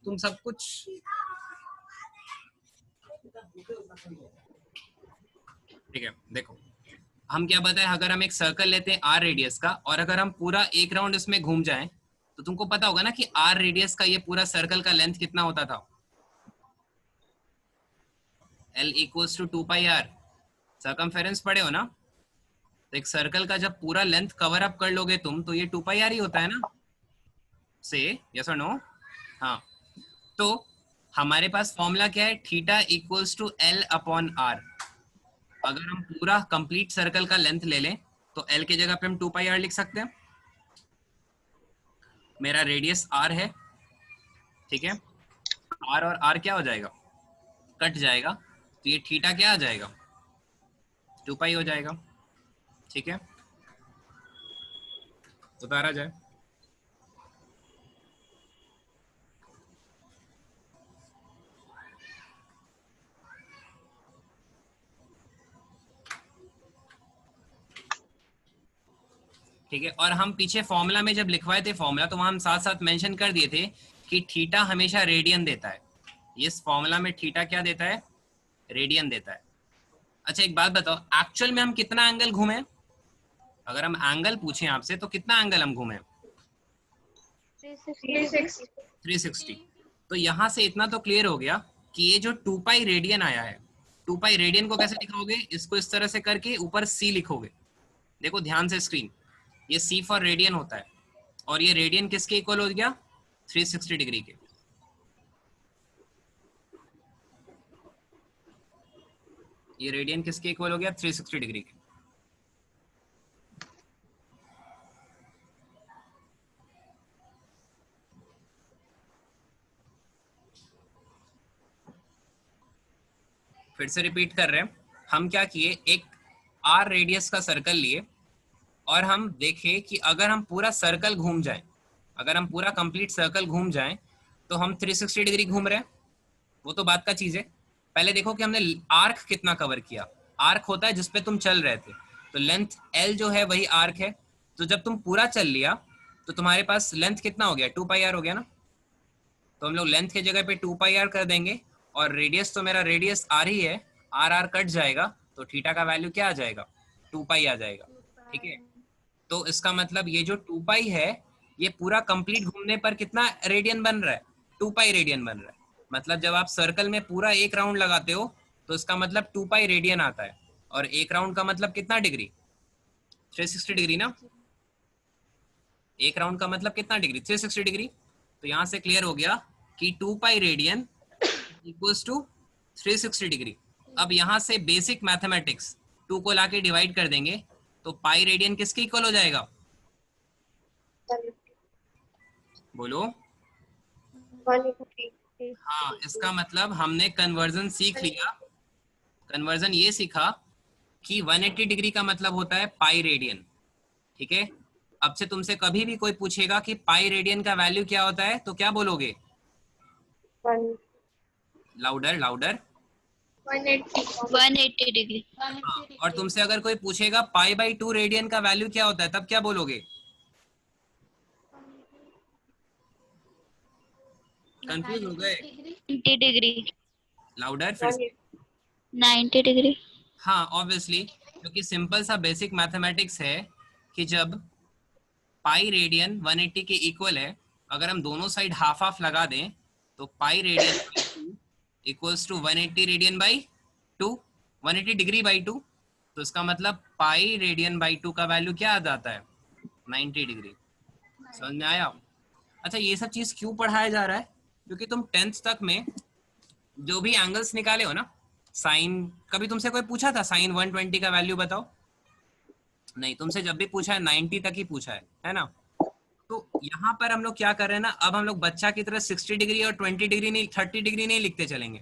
तुम सब कुछ ठीक है। देखो हम क्या बताए, अगर हम एक सर्कल लेते हैं आर रेडियस का और अगर हम पूरा एक राउंड इसमें घूम जाएं तो तुमको पता होगा ना कि आर रेडियस का ये पूरा सर्कल का लेंथ कितना होता था, L equals to 2πr। Circumference पढ़े हो ना, तो एक सर्कल का जब पूरा लेंथ कवर अप कर लोगे तुम तो ये 2πr ही होता है ना, से यस और नो। हाँ, तो हमारे पास फॉर्मूला क्या है, theta equals to L upon R। अगर हम पूरा कंप्लीट सर्कल का लेंथ ले लें तो L की जगह पे हम 2πr लिख सकते हैं। मेरा रेडियस R है, ठीक है, R और R क्या हो जाएगा, कट जाएगा, तो ये थीटा क्या आ जाएगा, 2π हो जाएगा। ठीक है, उतारा जाए। ठीक है, और हम पीछे फॉर्मूला में जब लिखवाए थे फॉर्मूला तो वहां हम साथ साथ मेंशन कर दिए थे कि थीटा हमेशा रेडियन देता है। इस फॉर्मूला में थीटा क्या देता है, रेडियन देता है। अच्छा एक बात बताओ, एक्चुअल में हम कितना एंगल घूमे, अगर हम एंगल पूछें आपसे तो कितना एंगल हम घूमे, 360। तो यहां से इतना तो क्लियर हो गया कि ये जो 2π रेडियन आया है, 2π रेडियन को कैसे लिखोगे, इसको इस तरह से करके ऊपर c लिखोगे। देखो ध्यान से स्क्रीन, ये c फॉर रेडियन होता है और ये रेडियन किसके इक्वल हो गया, 360 डिग्री के। ये रेडियन किसके इक्वल हो गया, 360 डिग्री के। फिर से रिपीट कर रहे हैं, हम क्या किए, एक आर रेडियस का सर्कल लिए और हम देखे कि अगर हम पूरा सर्कल घूम जाएं, अगर हम पूरा कंप्लीट सर्कल घूम जाएं तो हम 360 डिग्री घूम रहे हैं, वो तो बात का चीज है। पहले देखो कि हमने आर्क कितना कवर किया, आर्क होता है जिसपे तुम चल रहे थे, तो लेंथ L जो है वही आर्क है। तो जब तुम पूरा चल लिया तो तुम्हारे पास लेंथ कितना हो गया, 2πr हो गया ना, तो हम लोग लेंथ की जगह पे 2πr कर देंगे और रेडियस तो मेरा रेडियस r ही है, आर आर कट जाएगा तो थीटा का वैल्यू क्या आ जाएगा, 2π आ जाएगा। ठीक है, तो इसका मतलब ये जो 2π है ये पूरा कंप्लीट घूमने पर कितना रेडियन बन रहा है, 2π रेडियन बन रहा है। मतलब जब आप सर्कल में पूरा एक राउंड लगाते हो तो इसका मतलब 2π रेडियन आता है, और एक राउंड का मतलब कितना डिग्री, 360 डिग्री ना, एक राउंड का मतलब कितना डिग्री, 360 डिग्री। तो यहाँ से क्लियर हो गया कि 2π रेडियन इक्वल्स टू 360 डिग्री। अब यहाँ से बेसिक मैथमेटिक्स 2 को लाके डिवाइड कर देंगे तो पाई रेडियन किसके इक्वल हो जाएगा, बोलो। हाँ, इसका मतलब हमने कन्वर्जन सीख लिया, कन्वर्जन ये सीखा कि 180 डिग्री का मतलब होता है पाई रेडियन। ठीक है, अब से तुमसे कभी भी कोई पूछेगा कि पाई रेडियन का वैल्यू क्या होता है तो क्या बोलोगे, लाउडर लाउडर, 180 डिग्री। हाँ, और तुमसे अगर कोई पूछेगा पाई बाई 2 रेडियन का वैल्यू क्या होता है तब क्या बोलोगे, कंफ्यूज हो गए, 90 डिग्री। लाउडर फिर से। 90 डिग्री। हाँ ऑब्वियसली, क्योंकि सिंपल सा बेसिक मैथमेटिक्स है कि जब पाई रेडियन 180 के इक्वल है, अगर हम दोनों साइड हाफ हाफ लगा दें तो pi radian by 2 equals to 180 radian by 2, 180 degree by 2। तो इसका मतलब पाई रेडियन बाई 2 का वैल्यू क्या आ जाता है, 90 डिग्री। समझ में आया। अच्छा ये सब चीज क्यों पढ़ाया जा रहा है, क्योंकि तुम 10th तक में जो भी एंगल्स निकाले हो ना, साइन, कभी तुमसे कोई पूछा था साइन 120 का वैल्यू बताओ, नहीं, तुमसे जब भी पूछा है 90 तक ही पूछा है ना। तो यहाँ पर हम लोग क्या कर रहे हैं ना, अब हम लोग बच्चा की तरह 60 डिग्री और 20 डिग्री नहीं, 30 डिग्री नहीं लिखते चलेंगे।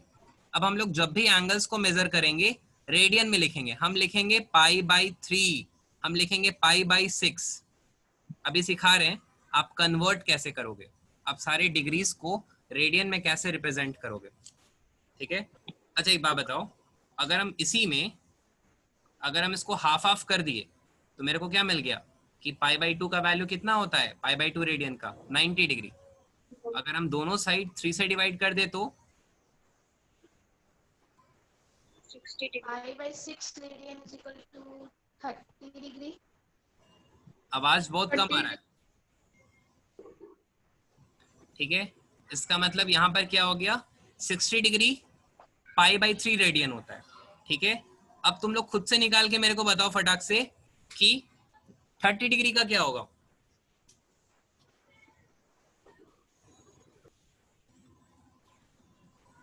अब हम लोग जब भी एंगल्स को मेजर करेंगे रेडियन में लिखेंगे, हम लिखेंगे पाई बाई 3, हम लिखेंगे पाई बाई 6। अभी सिखा रहे हैं आप कन्वर्ट कैसे करोगे, आप सारे डिग्रीज को रेडियन में कैसे रिप्रेजेंट करोगे। ठीक है, अच्छा एक बात बताओ, अगर हम इसी में अगर हम इसको हाफ हाफ कर दिए तो मेरे को क्या मिल गया कि पाई बाई 2 का वैल्यू कितना होता है, पाई बाई 2 रेडियन का 90 डिग्री। अगर हम दोनों साइड 3 से डिवाइड कर दे तो 60 degree. I by 6 radian is equal to 30 degree. आवाज बहुत कम आ 30 रहा है, ठीक है। इसका मतलब यहाँ पर क्या हो गया, 60 डिग्री पाई बाई 3 रेडियन होता है, ठीक है। अब तुम लोग खुद से निकाल के मेरे को बताओ फटाक से कि 30 डिग्री का क्या होगा।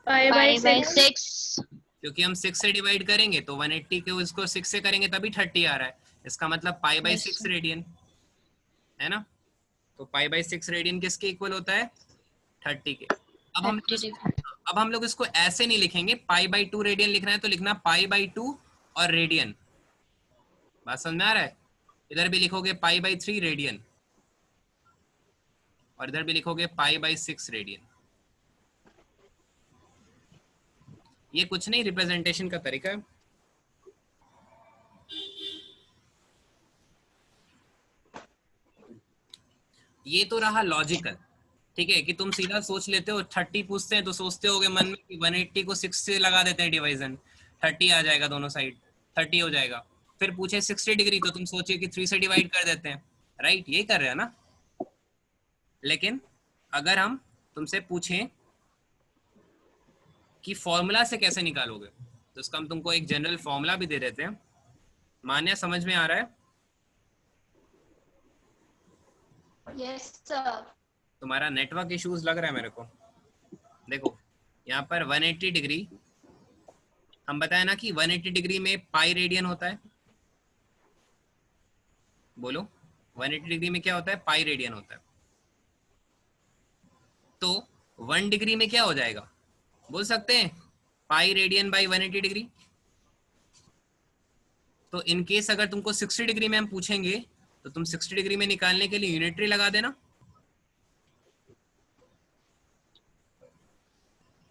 pi Pi by by 6. 6. क्योंकि हम 6 से डिवाइड करेंगे तो 180 को इसको 6 से करेंगे तभी 30 आ रहा है। इसका मतलब pi by Yes, 6 sir. Radian है ना। तो पाई बाई 6 रेडियन किसके इक्वल होता है, 30 के। अब हम 30 लोग degree. अब हम लोग इसको ऐसे नहीं लिखेंगे, पाई बाई 2 रेडियन लिखना है तो लिखना पाई बाई 2 और रेडियन। बात समझ में आ रहा है। इधर भी लिखोगे पाई बाई 3 रेडियन और इधर भी लिखोगे पाई बाई 6 रेडियन। ये कुछ नहीं, रिप्रेजेंटेशन का तरीका है। ये तो रहा लॉजिकल, ठीक है, कि तुम सीधा सोच लेते हो। 30 पूछते हैं तो सोचते होगे मन में कि 180 को 6 से लगा देते हैं डिवाइजन, 30 आ जाएगा, दोनों साइड 30 हो जाएगा। फिर पूछे 60 डिग्री तो तुम सोचिए कि 3 से डिवाइड कर देते हैं, राइट, यही कर रहे हैं ना। लेकिन अगर हम तुमसे पूछें कि फॉर्मूला से कैसे निकालोगे, तो इसका हम तुमको एक जनरल फॉर्मूला भी दे देते हैं। मान्य, समझ में आ रहा है। Yes, sir. तुम्हारा नेटवर्क इश्यूज लग रहा है मेरे को। देखो यहाँ पर 180 डिग्री, हम बताए ना कि 180 डिग्री में पाई रेडियन होता है। बोलो 180 डिग्री में क्या होता है, पाई रेडियन होता है। तो 1 डिग्री में क्या हो जाएगा, बोल सकते हैं पाई रेडियन बाई 180 डिग्री। तो इन केस अगर तुमको 60 डिग्री में हम पूछेंगे तो तुम 60 डिग्री में निकालने के लिए यूनिटरी लगा देना।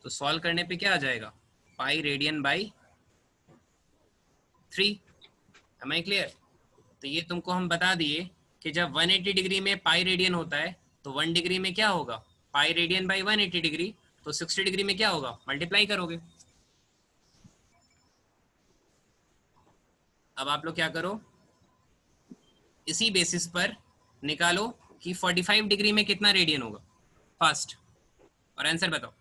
तो सॉल्व करने पे क्या आ जाएगा, pi radian by 3। Am I clear. तो ये तुमको हम बता दिए कि जब 180 डिग्री में पाई रेडियन होता है तो 1 डिग्री में क्या होगा, पाई रेडियन बाई 180 डिग्री। तो 60 डिग्री में क्या होगा, मल्टीप्लाई करोगे। अब आप लोग क्या करो, इसी बेसिस पर निकालो कि 45 डिग्री में कितना रेडियन होगा फर्स्ट, और आंसर बताओ।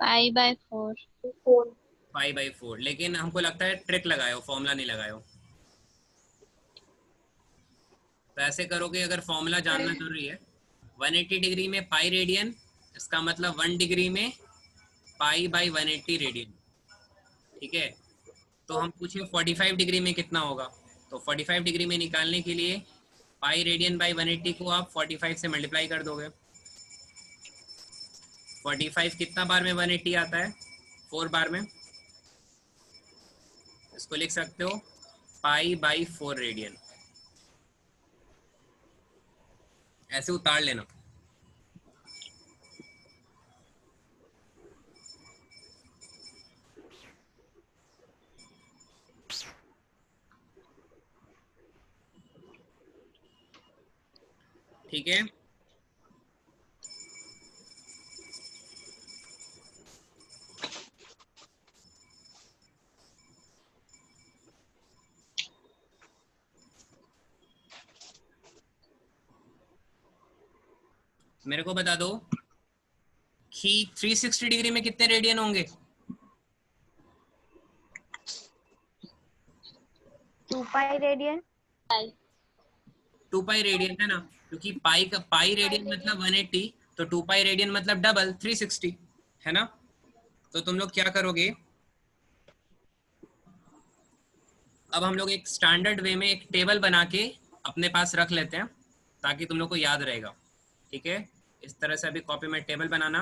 Pi by 4. 5/4, लेकिन हमको लगता है ट्रिक लगाए हो, फॉर्मूला नहीं लगाए हो। तो ऐसे करोगे, अगर फॉर्मूला जानना जरूरी है, 180 डिग्री में पाई रेडियन, इसका मतलब 1 डिग्री में पाई बाई 180 रेडियन, ठीक है। तो हम पूछे 45 डिग्री में कितना होगा, तो 45 डिग्री में निकालने के लिए पाई रेडियन बाई 180 को आप 45 से मल्टीप्लाई कर दोगे। 45 कितना बार में 180 आता है, 4 बार में। इसको लिख सकते हो पाई बाई 4 रेडियन, ऐसे उतार लेना। ठीक है, मेरे को बता दो कि 360 डिग्री में कितने रेडियन होंगे। 2 pi radian. 2 पाई रेडियन है ना, क्योंकि पाई का पाई रेडियन मतलब 180, तो 2 पाई रेडियन मतलब डबल 360 है ना। तो तुम लोग क्या करोगे, अब हम लोग एक स्टैंडर्ड वे में एक टेबल बना के अपने पास रख लेते हैं ताकि तुम लोग को याद रहेगा, ठीक है। इस तरह से अभी कॉपी में टेबल बनाना,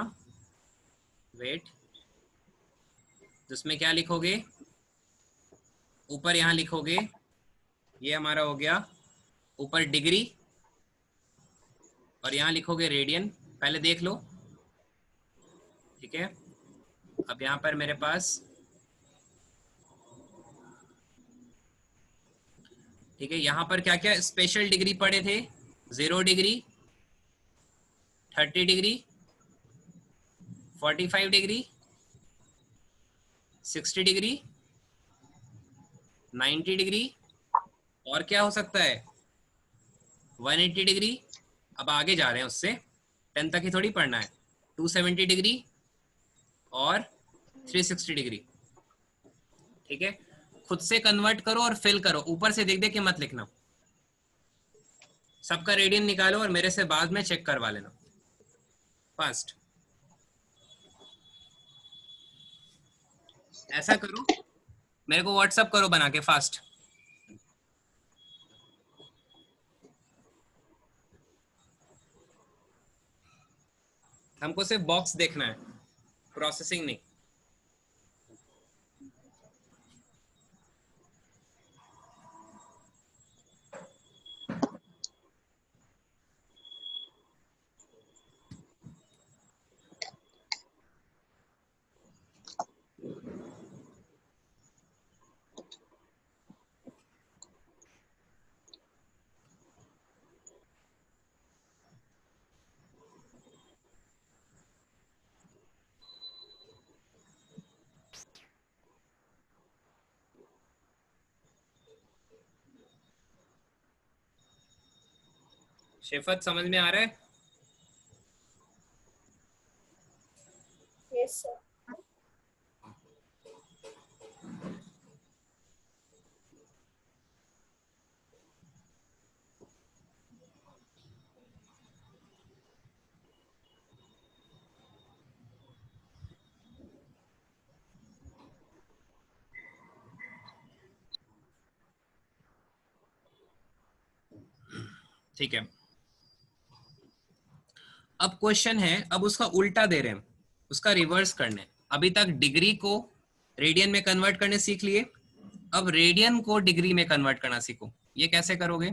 वेट, जिसमें क्या लिखोगे, ऊपर यहाँ लिखोगे, ये हमारा हो गया ऊपर डिग्री, और यहाँ लिखोगे रेडियन, पहले देख लो, ठीक है। अब यहाँ पर मेरे पास ठीक है, यहाँ पर क्या क्या स्पेशल डिग्री पड़े थे? 0 degree, 30 degree, 45 degree, 60 degree, 90 degree, और क्या हो सकता है 180 डिग्री। अब आगे जा रहे हैं, उससे 10 तक ही थोड़ी पढ़ना है। 270 डिग्री और 360 डिग्री। ठीक है, खुद से कन्वर्ट करो और फिल करो, ऊपर से देख देख के मत लिखना। सबका रेडियन निकालो और मेरे से बाद में चेक करवा लेना फास्ट। ऐसा करो, मेरे को व्हाट्सअप करो बना के फास्ट। हमको सिर्फ बॉक्स देखना है, प्रोसेसिंग नहीं। शिफत समझ में आ रहा है? Yes, sir. ठीक है, अब क्वेश्चन है, अब उसका उल्टा दे रहे हैं, उसका रिवर्स करना है। अभी तक डिग्री को रेडियन में कन्वर्ट करने सीख लिए, अब रेडियन को डिग्री में कन्वर्ट करना सीखो। ये कैसे करोगे?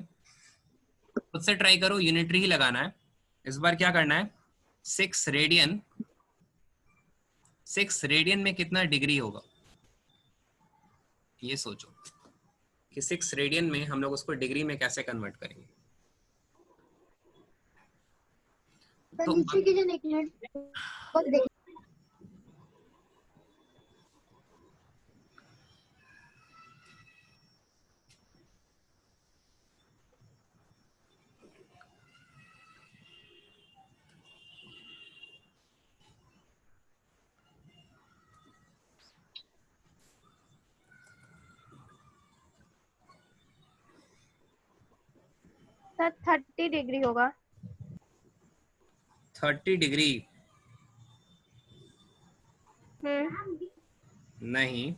खुद से ट्राई करो, यूनिटरी ही लगाना है। इस बार क्या करना है, 6 रेडियन, 6 रेडियन में कितना डिग्री होगा ये सोचो, कि 6 रेडियन में हम लोग उसको डिग्री में कैसे कन्वर्ट करेंगे। तो नीचे की जो एक मिनट और देख 30 डिग्री होगा। 30 डिग्री नहीं,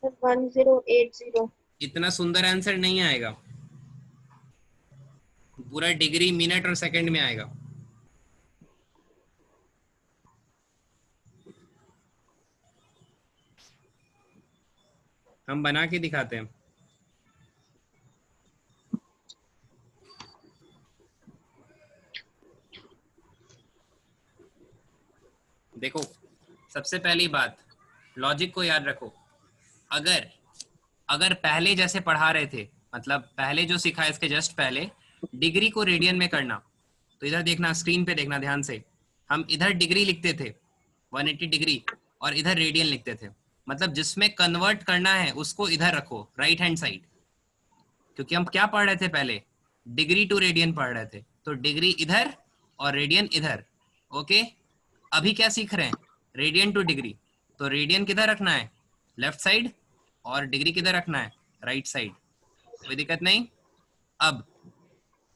1080। इतना सुंदर आंसर नहीं आएगा, पूरा डिग्री मिनट और सेकंड में आएगा। हम बना के दिखाते हैं। देखो, सबसे पहली बात, लॉजिक को याद रखो। अगर अगर पहले जैसे पढ़ा रहे थे, मतलब पहले जो सिखा इसके जस्ट पहले, डिग्री को रेडियन में करना, तो इधर देखना, स्क्रीन पे देखना ध्यान से। हम इधर डिग्री लिखते थे 180 डिग्री, और इधर रेडियन लिखते थे। मतलब जिसमें कन्वर्ट करना है उसको इधर रखो, राइट हैंड साइड। क्योंकि हम क्या पढ़ रहे थे पहले, डिग्री टू रेडियन पढ़ रहे थे, तो डिग्री इधर और रेडियन इधर। ओके, अभी क्या सीख रहे हैं, रेडियन टू डिग्री, तो रेडियन किधर रखना है, लेफ्ट साइड, और डिग्री किधर रखना है, राइट साइड। कोई दिक्कत नहीं। अब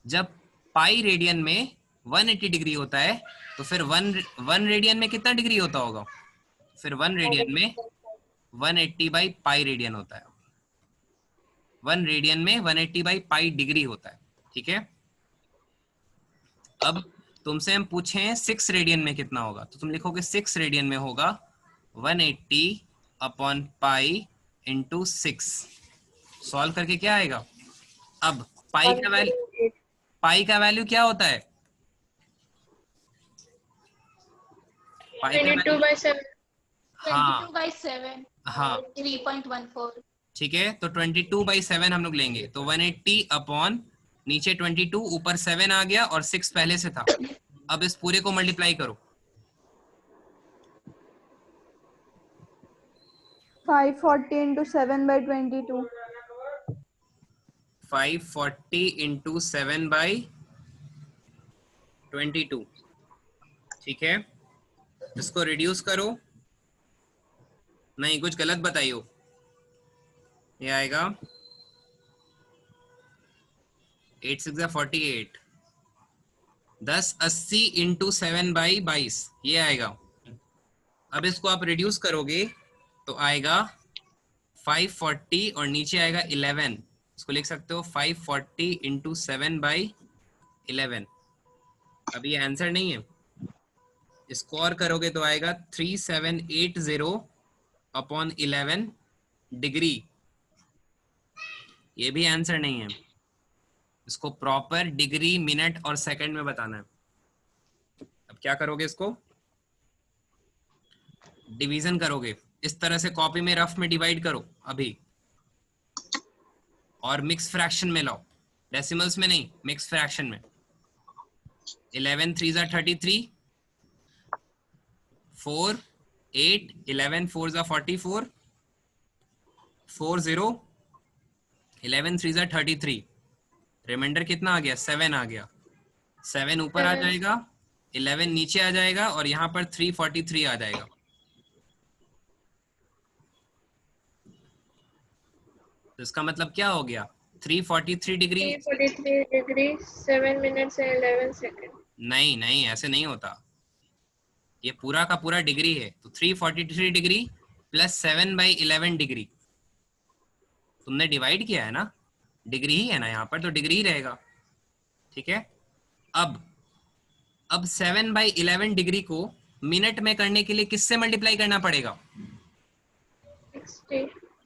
जब पाई रेडियन में 180 डिग्री होता है, तो फिर वन रेडियन में कितना डिग्री होता होगा, फिर 1 रेडियन में 180 बाई पाई रेडियन होता है। 1 रेडियन में 180 बाई पाई डिग्री होता है। ठीक है, अब तुमसे हम पूछें 6 रेडियन में कितना होगा, तो तुम लिखोगे 6 रेडियन में होगा 180 अपॉन पाई इंटू 6। सॉल्व करके क्या आएगा, अब पाई का वैल्यू क्या होता है, पाई का वैल्यू, 22/7। हाँ 22/7 हाँ 3.14। ठीक है, तो 22/7 हम लोग लेंगे, तो 180 अपॉन नीचे 22, ऊपर 7 आ गया और 6 पहले से था। अब इस पूरे को मल्टीप्लाई करो। 540 into 7/22. 540 into 7/22, ठीक है। इसको रिड्यूस करो, नहीं कुछ गलत बताइयो। ये आएगा 8 6 48, 1080 इंटू 7/22, ये आएगा। अब इसको आप रिड्यूस करोगे तो आएगा 540 और नीचे आएगा 11। इसको लिख सकते हो 540 इंटू 7/11। अब ये आंसर नहीं है, इसको और करोगे तो आएगा 3780 अपॉन 11 डिग्री। ये भी आंसर नहीं है, इसको प्रॉपर डिग्री, मिनट और सेकंड में बताना है। अब क्या करोगे, इसको डिवीजन करोगे, इस तरह से कॉपी में रफ में डिवाइड करो अभी, और मिक्स फ्रैक्शन में लाओ, डेसिमल्स में नहीं, मिक्स फ्रैक्शन में। 11 3 33, 4 8, 11 4 44, 4 0, 11 3 33, रिमाइंडर कितना आ गया, 7 आ गया। 7 ऊपर आ जाएगा, 11 नीचे आ जाएगा और यहाँ पर 343 आ जाएगा। तो इसका मतलब क्या हो गया, 343 degree. 343 degree 7 minutes and 11 second. नहीं नहीं, ऐसे नहीं होता, ये पूरा का पूरा डिग्री है, तो 343 डिग्री प्लस 7/11 डिग्री। तुमने डिवाइड किया है ना, डिग्री ही है ना यहाँ पर, तो डिग्री ही रहेगा, ठीक है। अब 7/11 डिग्री को मिनट में करने के लिए किससे मल्टीप्लाई करना पड़ेगा,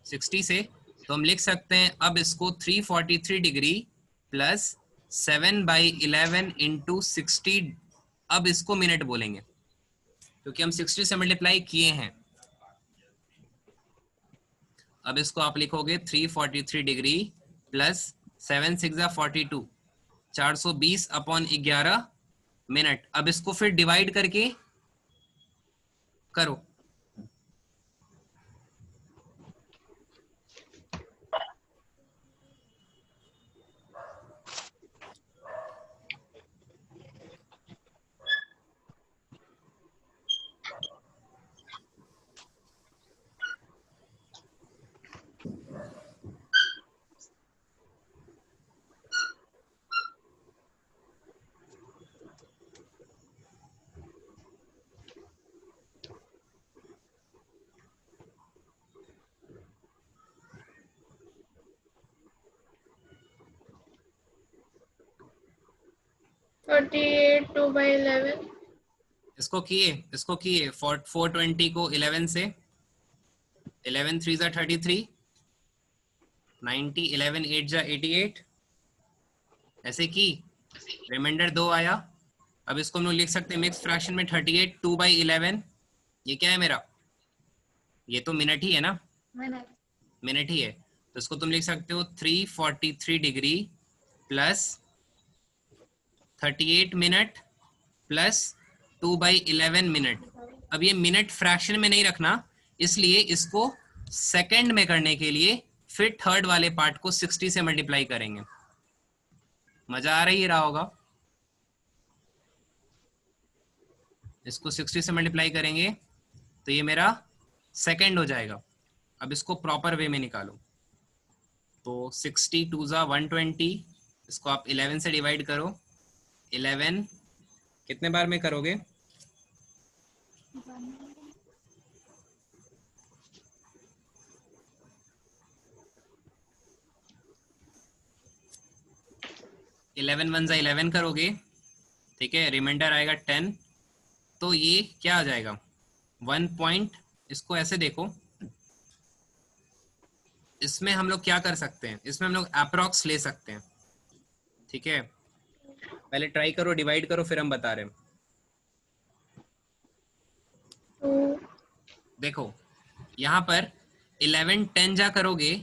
60 से। तो हम लिख सकते हैं अब इसको 343 डिग्री प्लस 7/11 इंटू 60, अब इसको मिनट बोलेंगे क्योंकि हम 60 से मल्टीप्लाई किए हैं। अब इसको आप लिखोगे 343 डिग्री प्लस 7 6 42, 420 अपॉन 11 मिनट। अब इसको फिर डिवाइड करके करो। इसको किए 420 को 11 से, 11 3 33, 90, 11 8 88, ऐसे की रिमाइंडर 2 आया। अब इसको हम लोग लिख सकते हैं मिक्स फ्रैक्शन में 38 2/11। ये क्या है मेरा, ये तो मिनट ही है ना, मिनट ही है, तो इसको तुम लिख सकते हो 343 degree plus 38 minute plus 2/11 minute. अब ये मिनट फ्रैक्शन में नहीं रखना, इसलिए इसको सेकंड में करने के लिए फिर थर्ड वाले पार्ट को 60 से मल्टीप्लाई करेंगे। मजा आ रही रहा होगा। इसको 60 से मल्टीप्लाई करेंगे तो ये मेरा सेकंड हो जाएगा। अब इसको प्रॉपर वे में निकालो, तो 60 2 120, इसको आप 11 से डिवाइड करो। 11 कितने बार में करोगे, इलेवन 1 11 करोगे, ठीक है, रिमाइंडर आएगा 10। तो ये क्या आ जाएगा 1 पॉइंट। इसको ऐसे देखो, इसमें हम लोग क्या कर सकते हैं, इसमें हम लोग अप्रॉक्स ले सकते हैं, ठीक है। पहले ट्राई करो, डिवाइड करो, फिर हम बता रहे हैं। देखो यहाँ पर 11 10 जा करोगे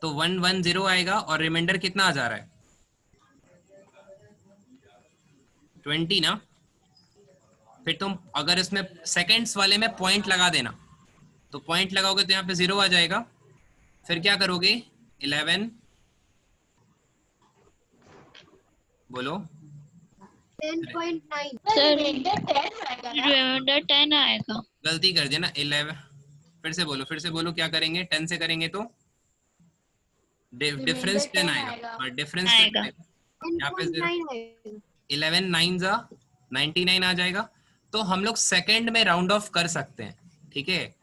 तो 110 आएगा और रिमाइंडर कितना आ जा रहा है 20 ना। फिर तुम अगर इसमें सेकंड्स वाले में पॉइंट लगा देना, तो पॉइंट लगाओगे तो यहाँ पे 0 आ जाएगा। फिर क्या करोगे 11, बोलो 10.9 सर रिमाइंडर 10 आएगा ना। रिमाइंडर 10 आएगा। गलती कर दिया ना 11। फिर से बोलो क्या करेंगे 10 से करेंगे तो डिफरेंस रिमाइंडर 10 10 आएगा। आएगा। और डिफरेंस 10 आएगा। आएगा, यहाँ पे 0, 10.9 आएगा। 11 9 जा 99 आ जाएगा। तो हम लोग सेकंड में राउंड ऑफ कर सकते हैं, ठीक है।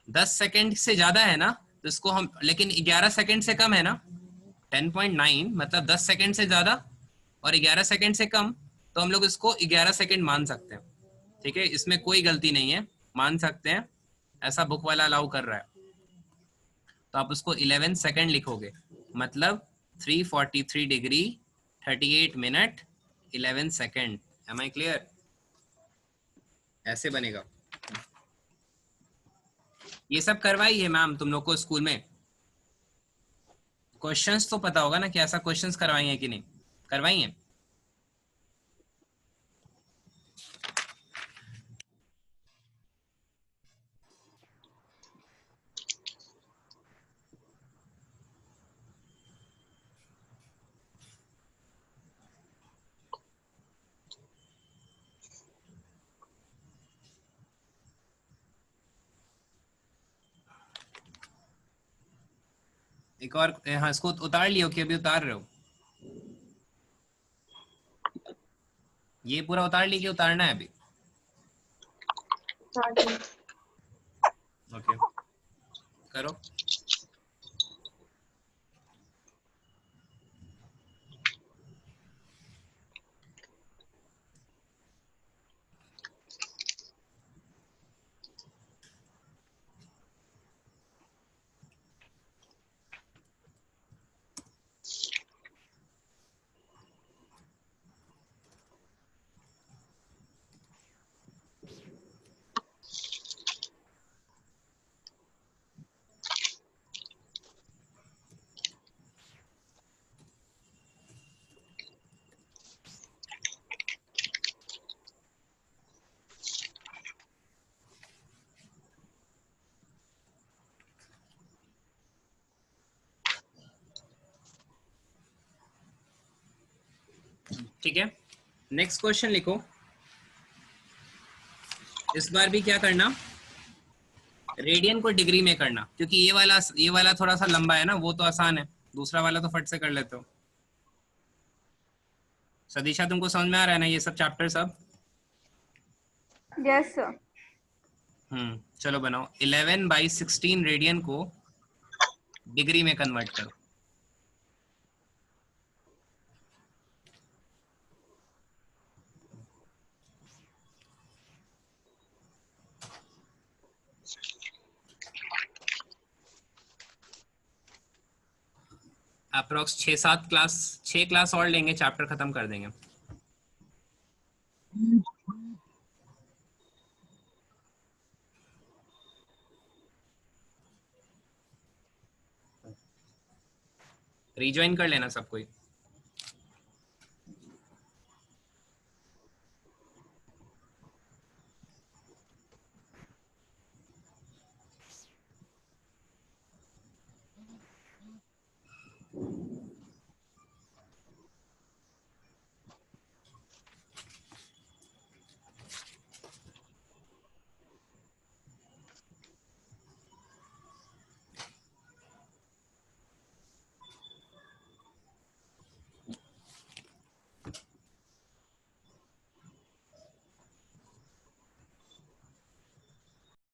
10 सेकंड से ज्यादा है ना तो इसको हम, लेकिन 11 सेकंड से कम है ना 10.9 मतलब 10 सेकंड से ज्यादा और 11 सेकंड से कम, तो हम लोग इसको 11 सेकंड मान सकते हैं, ठीक है। इसमें कोई गलती नहीं है, मान सकते हैं, ऐसा बुक वाला अलाउ कर रहा है। तो आप उसको 11 सेकंड लिखोगे, मतलब 343 degree 38 minute 11 second. Am I clear? ऐसे बनेगा। ये सब करवाई है मैम तुम लोग को स्कूल में? क्वेश्चंस तो पता होगा ना कि ऐसा क्वेश्चंस करवाई है कि नहीं करवाई है? एक और, हाँ इसको उतार लियो कि अभी उतार रहे हो? ये पूरा उतार ली कि उतारना है अभी? ओके करो। ठीक है, नेक्स्ट क्वेश्चन लिखो। इस बार भी क्या करना, रेडियन को डिग्री में करना, क्योंकि ये वाला थोड़ा सा लंबा है ना, वो तो आसान है, दूसरा वाला तो फट से कर लेते हो। सदीशा तुमको समझ में आ रहा है ना ये सब चैप्टर सब? Yes, sir. चलो बनाओ। 11/16 रेडियन को डिग्री में कन्वर्ट करो। अप्रोक्स 6-7 क्लास, 6 क्लास और लेंगे, चैप्टर खत्म कर देंगे। रिज्वाइन कर लेना सब कोई।